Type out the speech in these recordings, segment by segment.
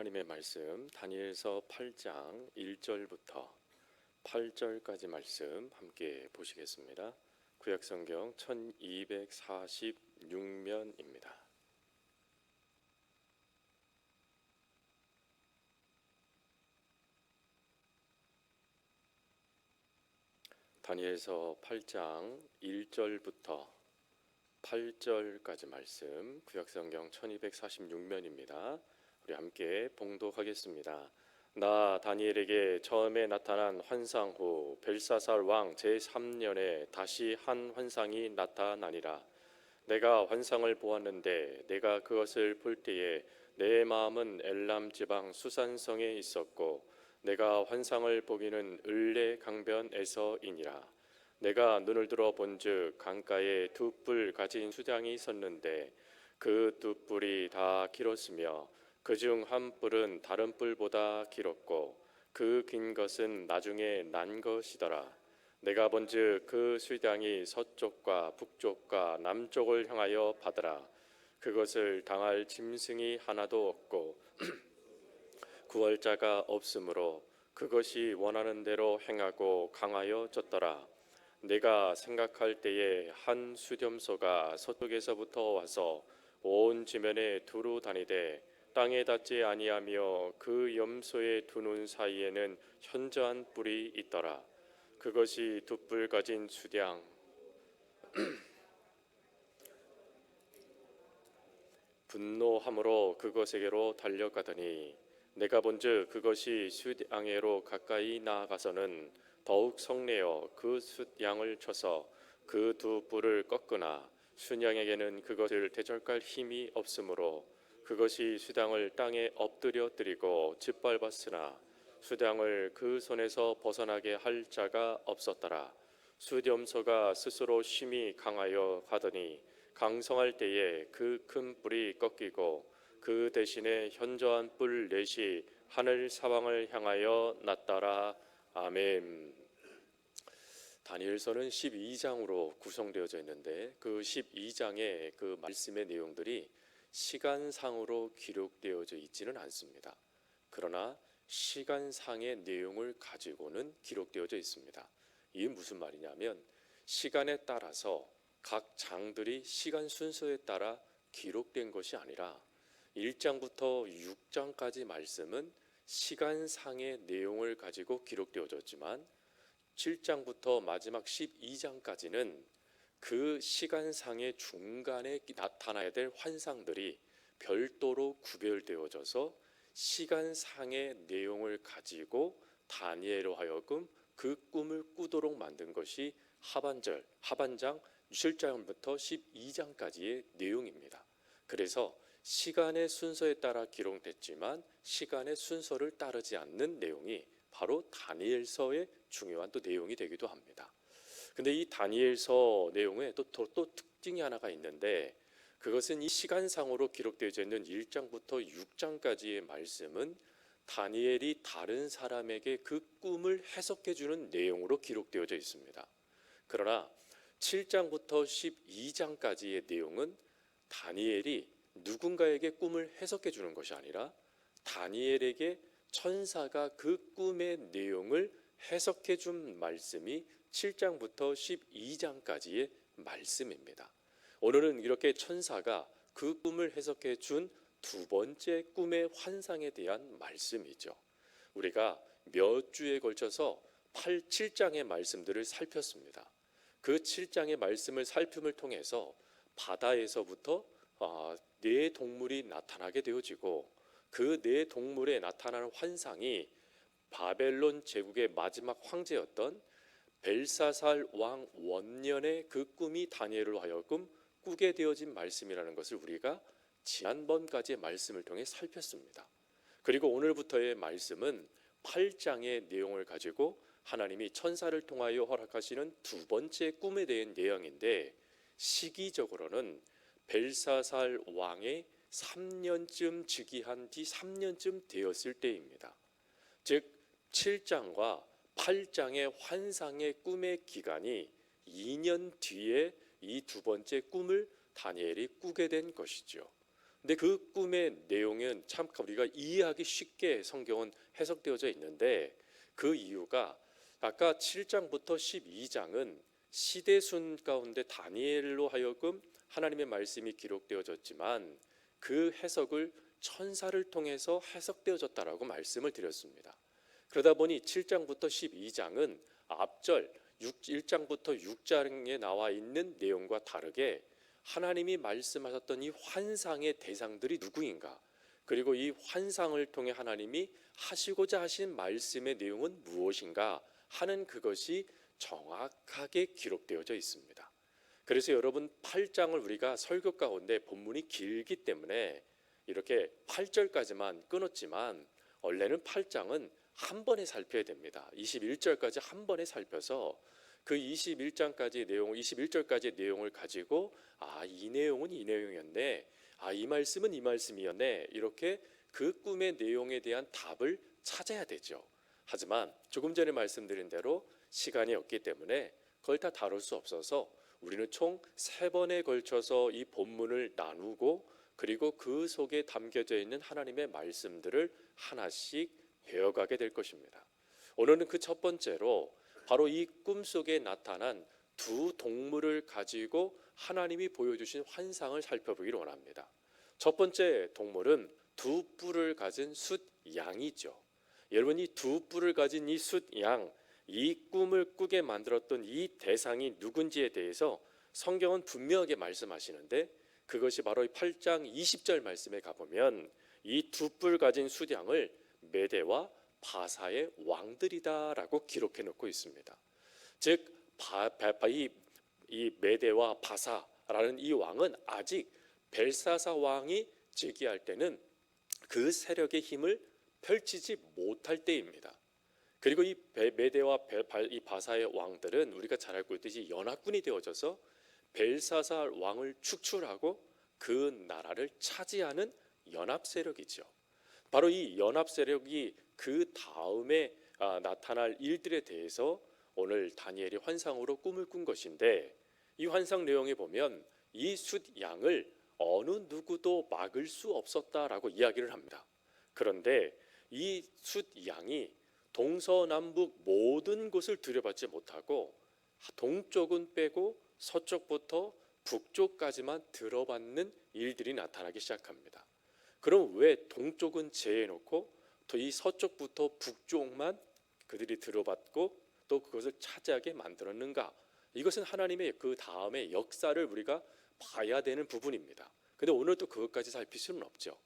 하나님의 말씀 다니엘서 8장 1절부터 8절까지 말씀 함께 보시겠습니다. 구약성경 1246면입니다. 다니엘서 8장 1절부터 8절까지 말씀 구약성경 1246면입니다. 우리 함께 봉독하겠습니다. 나 다니엘에게 처음에 나타난 환상 후 벨사살 왕 제3년에 다시 한 환상이 나타나니라. 내가 환상을 보았는데 내가 그것을 볼 때에 내 마음은 엘람 지방 수산성에 있었고 내가 환상을 보기는 을레 강변에서이니라. 내가 눈을 들어 본즉 강가에 두 뿔 가진 수장이 섰는데 그 두 뿔이 다 길었으며 그중 한 뿔은 다른 뿔보다 길었고 그 긴 것은 나중에 난 것이더라. 내가 본즉 그 수장이 서쪽과 북쪽과 남쪽을 향하여 받으라. 그것을 당할 짐승이 하나도 없고 구월자가 없으므로 그것이 원하는 대로 행하고 강하여졌더라. 내가 생각할 때에 한 수렴소가 서쪽에서부터 와서 온 지면에 두루 다니되 땅에 닿지 아니하며 그 염소의 두 눈 사이에는 현저한 뿔이 있더라. 그것이 두 뿔 가진 수량 분노함으로 그것에게로 달려가더니 내가 본즉 그것이 숫양에로 가까이 나아가서는 더욱 성내어 그 숫양을 쳐서 그 두 뿔을 꺾으나 숫양에게는 그것을 대적할 힘이 없으므로 그것이 수당을 땅에 엎드려 드리고 짓밟았으나 수당을 그 손에서 벗어나게 할 자가 없었더라. 수렴소가 스스로 심히 강하여 가더니 강성할 때에 그 큰 뿔이 꺾이고 그 대신에 현저한 뿔 넷이 하늘 사방을 향하여 났더라. 아멘. 다니엘서는 12장으로 구성되어져 있는데 그 12장의 그 말씀의 내용들이 시간상으로 기록되어져 있지는 않습니다. 그러나 시간상의 내용을 가지고는 기록되어져 있습니다. 이게 무슨 말이냐면 시간에 따라서 각 장들이 시간 순서에 따라 기록된 것이 아니라 1장부터 6장까지 말씀은 시간상의 내용을 가지고 기록되어졌지만 7장부터 마지막 12장까지는 그 시간상의 중간에 나타나야 될 환상들이 별도로 구별되어져서 시간상의 내용을 가지고 다니엘로 하여금 그 꿈을 꾸도록 만든 것이 하반장 7장부터 12장까지의 내용입니다. 그래서 시간의 순서에 따라 기록됐지만 시간의 순서를 따르지 않는 내용이 바로 다니엘서의 중요한 또 내용이 되기도 합니다. 근데 이 다니엘서 내용에 또 특징이 하나가 있는데 그것은 이 시간상으로 기록되어져 있는 1장부터 6장까지의 말씀은 다니엘이 다른 사람에게 그 꿈을 해석해 주는 내용으로 기록되어져 있습니다. 그러나 7장부터 12장까지의 내용은 다니엘이 누군가에게 꿈을 해석해 주는 것이 아니라 다니엘에게 천사가 그 꿈의 내용을 해석해 준 말씀이 7장부터 12장까지의 말씀입니다. 오늘은 이렇게 천사가 그 꿈을 해석해 준 두 번째 꿈의 환상에 대한 말씀이죠. 우리가 몇 주에 걸쳐서 7장의 말씀들을 살폈습니다. 그 7장의 말씀을 살핌을 통해서 바다에서부터 네 동물이 나타나게 되어지고 그 네 동물에 나타나는 환상이 바벨론 제국의 마지막 황제였던 벨사살 왕 원년의 그 꿈이 다니엘로 하여금 꾸게 되어진 말씀이라는 것을 우리가 지난번까지의 말씀을 통해 살폈습니다. 그리고 오늘부터의 말씀은 8장의 내용을 가지고 하나님이 천사를 통하여 허락하시는 두 번째 꿈에 대한 내용인데 시기적으로는 벨사살 왕의 3년쯤 즉위한 뒤 3년쯤 되었을 때입니다. 즉 7장과 8장의 환상의 꿈의 기간이 2년 뒤에 이 두 번째 꿈을 다니엘이 꾸게 된 것이죠. 근데 그 꿈의 내용은 참 우리가 이해하기 쉽게 성경은 해석되어져 있는데, 그 이유가 아까 7장부터 12장은 시대순 가운데 다니엘로 하여금 하나님의 말씀이 기록되어졌지만 그 해석을 천사를 통해서 해석되어졌다라고 말씀을 드렸습니다. 그러다 보니 7장부터 12장은 앞절 1장부터 6장에 나와 있는 내용과 다르게 하나님이 말씀하셨던 이 환상의 대상들이 누구인가, 그리고 이 환상을 통해 하나님이 하시고자 하신 말씀의 내용은 무엇인가 하는 그것이 정확하게 기록되어져 있습니다. 그래서 여러분 8장을 우리가 설교 가운데 본문이 길기 때문에 이렇게 8절까지만 끊었지만 원래는 8장은 한 번에 살펴야 됩니다. 21절까지 한 번에 살펴서 그 21장까지 내용, 21절까지의 내용을 가지고 이 내용은 이 내용이었네, 이 말씀은 이 말씀이었네, 이렇게 그 꿈의 내용에 대한 답을 찾아야 되죠. 하지만 조금 전에 말씀드린 대로 시간이 없기 때문에 그걸 다 다룰 수 없어서 우리는 총 3번에 걸쳐서 이 본문을 나누고 그리고 그 속에 담겨져 있는 하나님의 말씀들을 하나씩 배워가게 될 것입니다. 오늘은 그 첫 번째로 바로 이 꿈속에 나타난 두 동물을 가지고 하나님이 보여주신 환상을 살펴보기를 원합니다. 첫 번째 동물은 두 뿔을 가진 숫양이죠. 여러분, 이 두 뿔을 가진 이 숫양, 이 꿈을 꾸게 만들었던 이 대상이 누군지에 대해서 성경은 분명하게 말씀하시는데, 그것이 바로 8장 20절 말씀에 가보면 이 두 뿔 가진 숫양을 메대와 바사의 왕들이다라고 기록해 놓고 있습니다. 즉 이 메대와 바사라는 이 왕은 아직 벨사사 왕이 즉위할 때는 그 세력의 힘을 펼치지 못할 때입니다. 그리고 이 메대와 이 바사의 왕들은 우리가 잘 알고 있듯이 연합군이 되어져서 벨사사 왕을 축출하고 그 나라를 차지하는 연합 세력이죠. 바로 이 연합 세력이 그 다음에 나타날 일들에 대해서 오늘 다니엘이 환상으로 꿈을 꾼 것인데, 이 환상 내용에 보면 이 숫양을 어느 누구도 막을 수 없었다라고 이야기를 합니다. 그런데 이 숫양이 동서남북 모든 곳을 들여받지 못하고 동쪽은 빼고 서쪽부터 북쪽까지만 들어받는 일들이 나타나기 시작합니다. 그럼 왜 동쪽은 제해놓고 또 이 서쪽부터 북쪽만 그들이 들어받고 또 그것을 차지하게 만들었는가? 이것은 하나님의 그 다음의 역사를 우리가 봐야 되는 부분입니다. 근데 오늘 또 그것까지 살필 수는 없죠.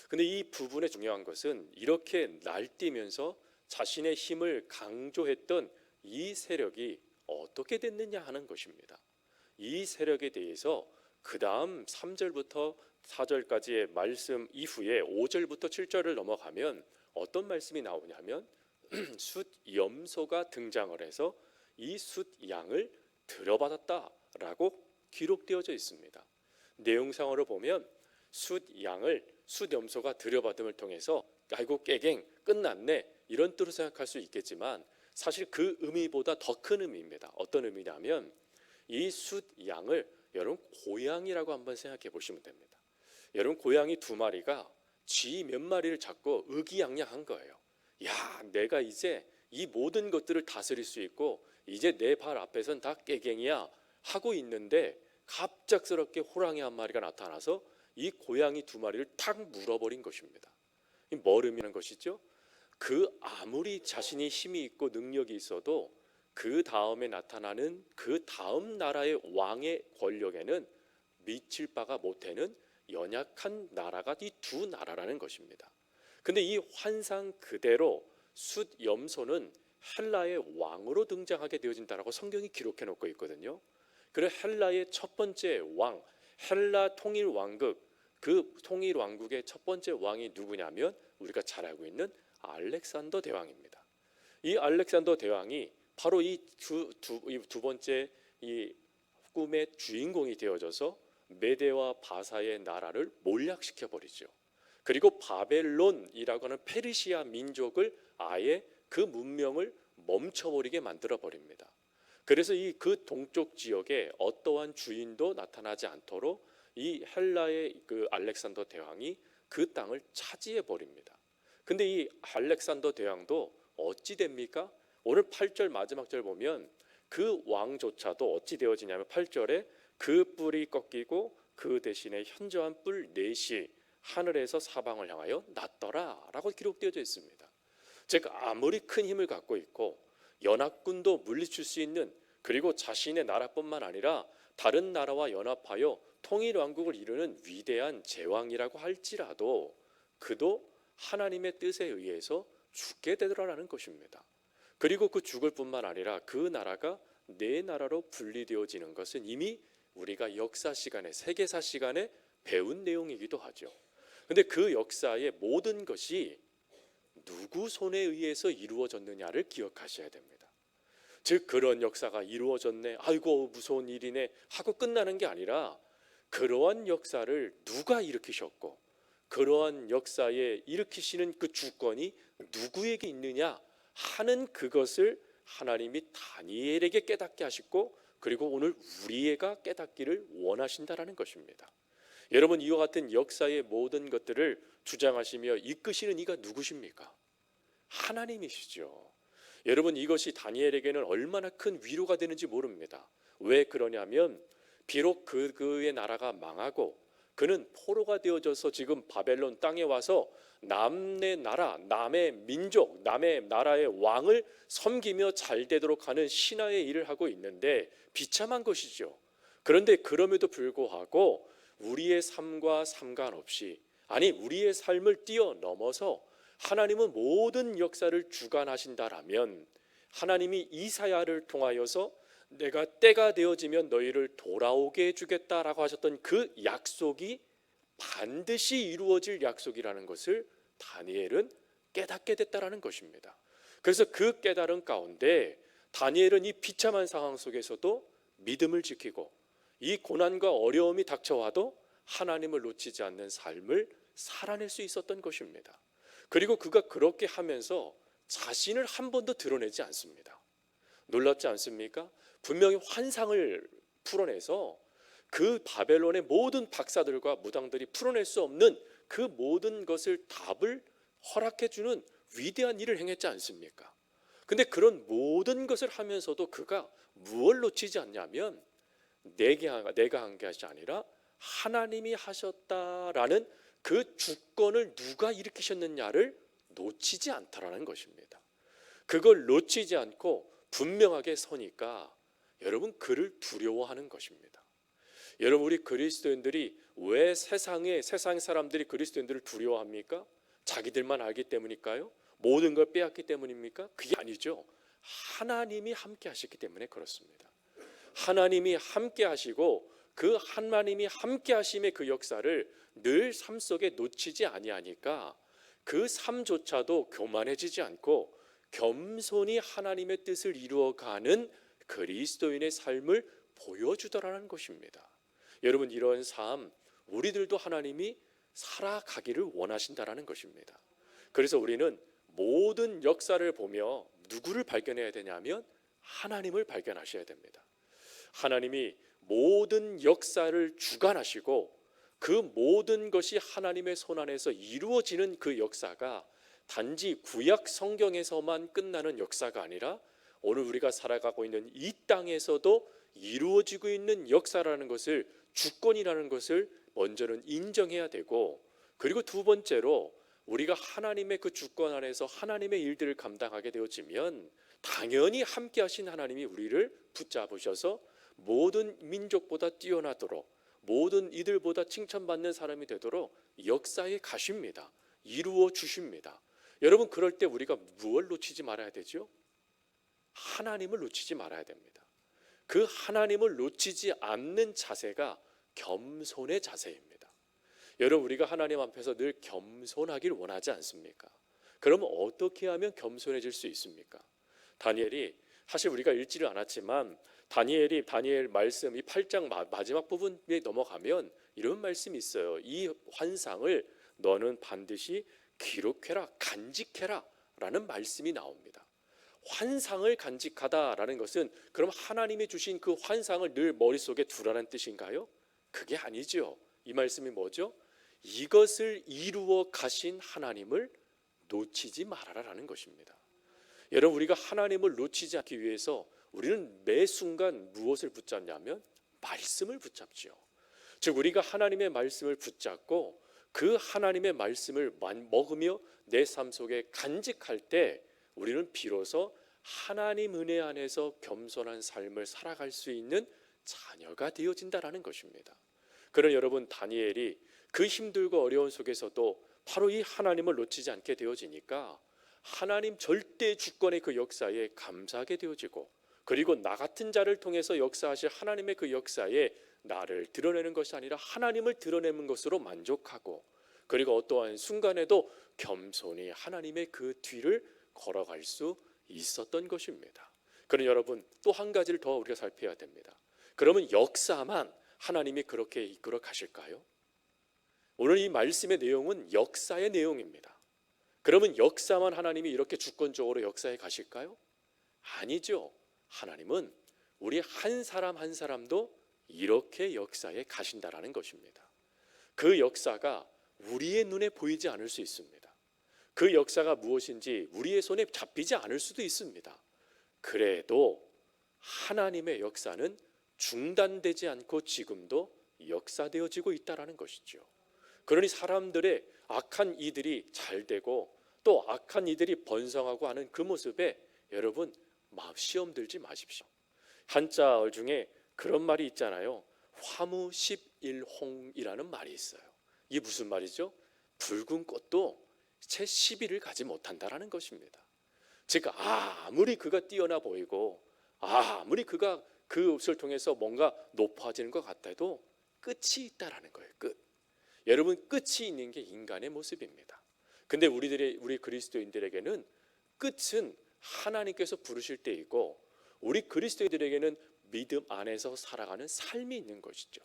근데 이 부분의 중요한 것은 이렇게 날뛰면서 자신의 힘을 강조했던 이 세력이 어떻게 됐느냐 하는 것입니다. 이 세력에 대해서 그 다음 3절부터 4절까지의 말씀 이후에 5절부터 7절을 넘어가면 어떤 말씀이 나오냐면 숫염소가 등장을 해서 이 숫양을 들여받았다라고 기록되어져 있습니다. 내용상으로 보면 숫염소가 들여받음을 통해서 아이고 깨갱 끝났네 이런 뜻으로 생각할 수 있겠지만 사실 그 의미보다 더 큰 의미입니다. 어떤 의미냐면 이 숫양을 여러분 고양이라고 한번 생각해 보시면 됩니다. 여러분 고양이 2마리가 쥐 몇 마리를 잡고 의기양양한 거예요. 야, 내가 이제 이 모든 것들을 다스릴 수 있고 이제 내 발 앞에선 다 깨갱이야 하고 있는데 갑작스럽게 호랑이 한 마리가 나타나서 이 고양이 2마리를 탁 물어버린 것입니다. 뭘 의미하는 것이죠? 그 아무리 자신이 힘이 있고 능력이 있어도 그 다음에 나타나는 그 다음 나라의 왕의 권력에는 미칠 바가 못되는 연약한 나라가 이 두 나라라는 것입니다. 근데 이 환상 그대로 숫염소는 헬라의 왕으로 등장하게 되어진다라고 성경이 기록해 놓고 있거든요. 그리고 헬라의 첫 번째 왕, 헬라 통일 왕국, 그 통일 왕국의 첫 번째 왕이 누구냐면 우리가 잘 알고 있는 알렉산더 대왕입니다. 이 알렉산더 대왕이 바로 이 두 번째 이 꿈의 주인공이 되어져서 메대와 바사의 나라를 몰락시켜 버리죠. 그리고 바벨론이라고 하는 페르시아 민족을 아예 그 문명을 멈춰버리게 만들어 버립니다. 그래서 이 그 동쪽 지역에 어떠한 주인도 나타나지 않도록 이 헬라의 그 알렉산더 대왕이 그 땅을 차지해 버립니다. 근데 이 알렉산더 대왕도 어찌 됩니까? 오늘 8절 마지막 절 보면 그 왕조차도 어찌 되어지냐면 8절에 그 뿔이 꺾이고 그 대신에 현저한 뿔 넷이 하늘에서 사방을 향하여 났더라 라고 기록되어져 있습니다. 즉 아무리 큰 힘을 갖고 있고 연합군도 물리칠 수 있는, 그리고 자신의 나라뿐만 아니라 다른 나라와 연합하여 통일왕국을 이루는 위대한 제왕이라고 할지라도 그도 하나님의 뜻에 의해서 죽게 되더라라는 것입니다. 그리고 그 죽을 뿐만 아니라 그 나라가 네 나라로 분리되어지는 것은 이미 우리가 역사 시간에, 세계사 시간에 배운 내용이기도 하죠. 근데 그 역사의 모든 것이 누구 손에 의해서 이루어졌느냐를 기억하셔야 됩니다. 즉 그런 역사가 이루어졌네, 아이고 무서운 일이네 하고 끝나는 게 아니라 그러한 역사를 누가 일으키셨고 그러한 역사에 일으키시는 그 주권이 누구에게 있느냐 하는 그것을 하나님이 다니엘에게 깨닫게 하시고, 그리고 오늘 우리가 깨닫기를 원하신다라는 것입니다. 여러분, 이와 같은 역사의 모든 것들을 주장하시며 이끄시는 이가 누구십니까? 하나님이시죠. 여러분, 이것이 다니엘에게는 얼마나 큰 위로가 되는지 모릅니다. 왜 그러냐면 비록 그의 나라가 망하고 그는 포로가 되어져서 지금 바벨론 땅에 와서 남의 나라, 남의 민족, 남의 나라의 왕을 섬기며 잘 되도록 하는 신하의 일을 하고 있는데 비참한 것이죠. 그런데 그럼에도 불구하고 우리의 삶과 상관없이, 아니 우리의 삶을 뛰어넘어서 하나님은 모든 역사를 주관하신다라면 하나님이 이사야를 통하여서 내가 때가 되어지면 너희를 돌아오게 해주겠다라고 하셨던 그 약속이 반드시 이루어질 약속이라는 것을 다니엘은 깨닫게 됐다라는 것입니다. 그래서 그 깨달음 가운데 다니엘은 이 비참한 상황 속에서도 믿음을 지키고 이 고난과 어려움이 닥쳐와도 하나님을 놓치지 않는 삶을 살아낼 수 있었던 것입니다. 그리고 그가 그렇게 하면서 자신을 한 번도 드러내지 않습니다. 놀랍지 않습니까? 분명히 환상을 풀어내서 그 바벨론의 모든 박사들과 무당들이 풀어낼 수 없는 그 모든 것을 답을 허락해 주는 위대한 일을 행했지 않습니까? 근데 그런 모든 것을 하면서도 그가 무엇을 놓치지 않냐면 내가 한 것이 아니라 하나님이 하셨다라는 그 주권을 누가 일으키셨느냐를 놓치지 않다라는 것입니다. 그걸 놓치지 않고 분명하게 서니까 여러분 그를 두려워하는 것입니다. 여러분, 우리 그리스도인들이 왜 세상 사람들이 그리스도인들을 두려워합니까? 자기들만 알기 때문일까요? 모든 걸 빼앗기 때문입니까? 그게 아니죠. 하나님이 함께 하셨기 때문에 그렇습니다. 하나님이 함께 하시고 그 하나님이 함께 하심의 그 역사를 늘 삶 속에 놓치지 아니하니까 그 삶조차도 교만해지지 않고 겸손히 하나님의 뜻을 이루어가는 그리스도인의 삶을 보여주더라는 것입니다. 여러분, 이런 삶 우리들도 하나님이 살아가기를 원하신다라는 것입니다. 그래서 우리는 모든 역사를 보며 누구를 발견해야 되냐면 하나님을 발견하셔야 됩니다. 하나님이 모든 역사를 주관하시고 그 모든 것이 하나님의 손 안에서 이루어지는 그 역사가 단지 구약 성경에서만 끝나는 역사가 아니라 오늘 우리가 살아가고 있는 이 땅에서도 이루어지고 있는 역사라는 것을, 주권이라는 것을 먼저는 인정해야 되고, 그리고 두 번째로 우리가 하나님의 그 주권 안에서 하나님의 일들을 감당하게 되어지면 당연히 함께 하신 하나님이 우리를 붙잡으셔서 모든 민족보다 뛰어나도록, 모든 이들보다 칭찬받는 사람이 되도록 역사에 가십니다. 이루어 주십니다. 여러분, 그럴 때 우리가 무엇을 놓치지 말아야 되죠? 하나님을 놓치지 말아야 됩니다. 그 하나님을 놓치지 않는 자세가 겸손의 자세입니다. 여러분, 우리가 하나님 앞에서 늘 겸손하길 원하지 않습니까? 그러면 어떻게 하면 겸손해질 수 있습니까? 다니엘이, 사실 우리가 읽지를 않았지만 다니엘 말씀 이 8장 마지막 부분에 넘어가면 이런 말씀이 있어요. 이 환상을 너는 반드시 기록해라, 간직해라 라는 말씀이 나옵니다. 환상을 간직하다라는 것은 그럼 하나님이 주신 그 환상을 늘 머릿속에 두라는 뜻인가요? 그게 아니죠. 이 말씀이 뭐죠? 이것을 이루어 가신 하나님을 놓치지 말아라라는 것입니다. 여러분, 우리가 하나님을 놓치지 않기 위해서 우리는 매 순간 무엇을 붙잡냐면 말씀을 붙잡지요. 즉 우리가 하나님의 말씀을 붙잡고 그 하나님의 말씀을 먹으며 내 삶 속에 간직할 때 우리는 비로소 하나님 은혜 안에서 겸손한 삶을 살아갈 수 있는 자녀가 되어진다라는 것입니다. 그런 여러분, 다니엘이 그 힘들고 어려운 속에서도 바로 이 하나님을 놓치지 않게 되어지니까 하나님 절대 주권의 그 역사에 감사하게 되어지고, 그리고 나 같은 자를 통해서 역사하실 하나님의 그 역사에 나를 드러내는 것이 아니라 하나님을 드러내는 것으로 만족하고, 그리고 어떠한 순간에도 겸손히 하나님의 그 뒤를 걸어갈 수 있었던 것입니다. 그럼 여러분, 또 한 가지를 더 우리가 살펴야 됩니다. 그러면 역사만 하나님이 그렇게 이끌어 가실까요? 오늘 이 말씀의 내용은 역사의 내용입니다. 그러면 역사만 하나님이 이렇게 주권적으로 역사에 가실까요? 아니죠. 하나님은 우리 한 사람 한 사람도 이렇게 역사에 가신다라는 것입니다. 그 역사가 우리의 눈에 보이지 않을 수 있습니다. 그 역사가 무엇인지 우리의 손에 잡히지 않을 수도 있습니다. 그래도 하나님의 역사는 중단되지 않고 지금도 역사되어지고 있다는 것이죠. 그러니 사람들의 악한 이들이 잘 되고 또 악한 이들이 번성하고 하는 그 모습에 여러분 시험 들지 마십시오. 한자어 중에 그런 말이 있잖아요. 화무십일홍이라는 말이 있어요. 이게 무슨 말이죠? 붉은 꽃도 채 10일을 가지 못한다라는 것입니다. 즉 아무리 그가 뛰어나 보이고 아무리 그가 그것을 통해서 뭔가 높아지는 것 같아도 끝이 있다라는 거예요. 끝. 여러분, 끝이 있는 게 인간의 모습입니다. 근데 우리 그리스도인들에게는 끝은 하나님께서 부르실 때이고, 우리 그리스도인들에게는 믿음 안에서 살아가는 삶이 있는 것이죠.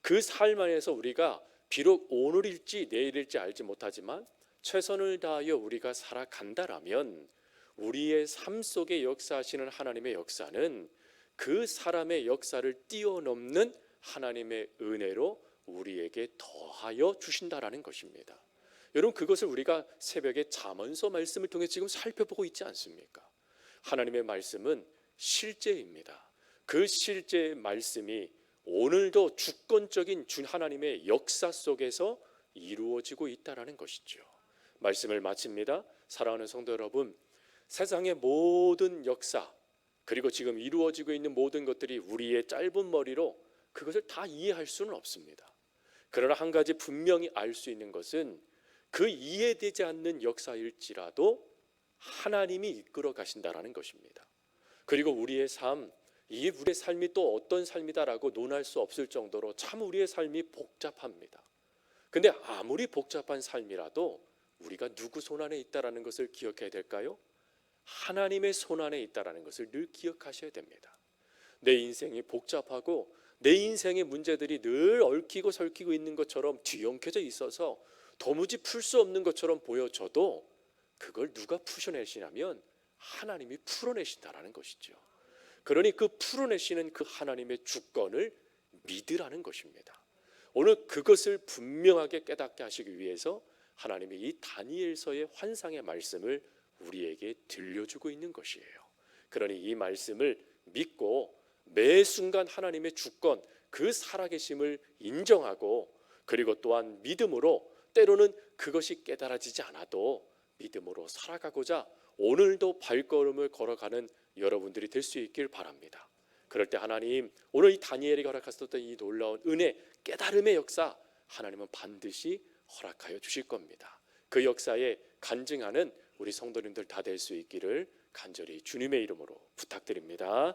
그 삶 안에서 우리가 비록 오늘일지 내일일지 알지 못하지만 최선을 다하여 우리가 살아간다라면 우리의 삶 속에 역사하시는 하나님의 역사는 그 사람의 역사를 뛰어넘는 하나님의 은혜로 우리에게 더하여 주신다라는 것입니다. 여러분, 그것을 우리가 새벽에 잠언서 말씀을 통해 지금 살펴보고 있지 않습니까? 하나님의 말씀은 실제입니다. 그 실제의 말씀이 오늘도 주권적인 하나님의 역사 속에서 이루어지고 있다는 것이죠. 말씀을 마칩니다. 사랑하는 성도 여러분, 세상의 모든 역사 그리고 지금 이루어지고 있는 모든 것들이 우리의 짧은 머리로 그것을 다 이해할 수는 없습니다. 그러나 한 가지 분명히 알 수 있는 것은 그 이해되지 않는 역사일지라도 하나님이 이끌어 가신다라는 것입니다. 그리고 우리의 삶, 이게 우리의 삶이 또 어떤 삶이다라고 논할 수 없을 정도로 참 우리의 삶이 복잡합니다. 근데 아무리 복잡한 삶이라도 우리가 누구 손 안에 있다라는 것을 기억해야 될까요? 하나님의 손 안에 있다라는 것을 늘 기억하셔야 됩니다. 내 인생이 복잡하고 내 인생의 문제들이 늘 얽히고 설키고 있는 것처럼 뒤엉켜져 있어서 도무지 풀 수 없는 것처럼 보여져도 그걸 누가 푸셔내시냐면 하나님이 풀어내신다라는 것이죠. 그러니 그 풀어내시는 그 하나님의 주권을 믿으라는 것입니다. 오늘 그것을 분명하게 깨닫게 하시기 위해서 하나님이 이 다니엘서의 환상의 말씀을 우리에게 들려주고 있는 것이에요. 그러니 이 말씀을 믿고 매 순간 하나님의 주권, 그 살아계심을 인정하고, 그리고 또한 믿음으로, 때로는 그것이 깨달아지지 않아도 믿음으로 살아가고자 오늘도 발걸음을 걸어가는 여러분들이 될 수 있길 바랍니다. 그럴 때 하나님, 오늘 이 다니엘이 허락하셨던 이 놀라운 은혜, 깨달음의 역사 하나님은 반드시 허락하여 주실 겁니다. 그 역사에 간증하는 우리 성도님들 다 될 수 있기를 간절히 주님의 이름으로 부탁드립니다.